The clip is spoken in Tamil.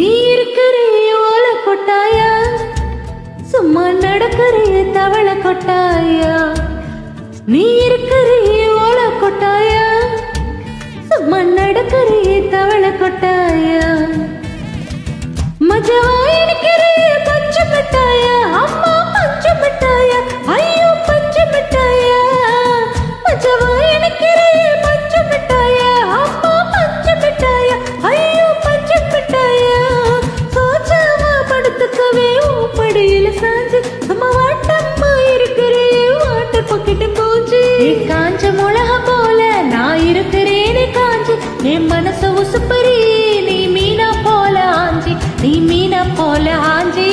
நீ இருக்கிறிய ஓல கொட்டாயா, சும்மா நடக்கிறிய தவள கொட்டாயா. நீ இருக்கிறிய ஓல கொட்டாயா, சும்மா நடக்கிறிய தவள கொட்டாயா. மஜவா இருக்கிறிய பஞ்சு மிட்டாயா, அம்மா பஞ்சு மிட்டாயா, ஐயோ பஞ்சு மிட்டாயா. மஜவா இருக்கிறிய பஞ்சு மிட்டாயா, அம்மா பஞ்சு மிட்டாயா, ஐயோ பஞ்சு மிட்டாயா. சோச்சாமா படுத்துக்கவே படியில சாஞ்சு அம்மா வாட்டம்மா இருக்கிறே வாட்டர் பாக்கெட்டு போச்சு. காஞ்ச மிளகா போல நான் இருக்கிறேனே காஞ்சு, என் மனச உசுப்பறி நீ மீனா போல ஆஞ்சி, நீ மீனா போல ஆஞ்சி.